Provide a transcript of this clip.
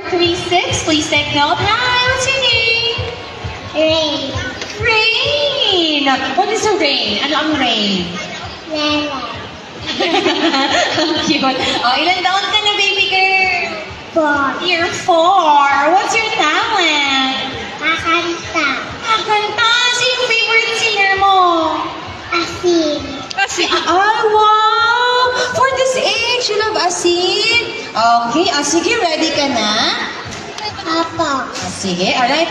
36, please take note. Hi, what's your name? Rain. Rain! What is a rain? Ano ang rain? Lele. Ang cute. Oh, ilan taon ka na, baby girl? 4. Year 4. What's your talent? Kakanta. Kanta. Sino yung favorite singer mo? Asin. Asin. Ay, wow! For this age, you love Asin? Okay. Sige, ready ka na? Apo. Sige, alright.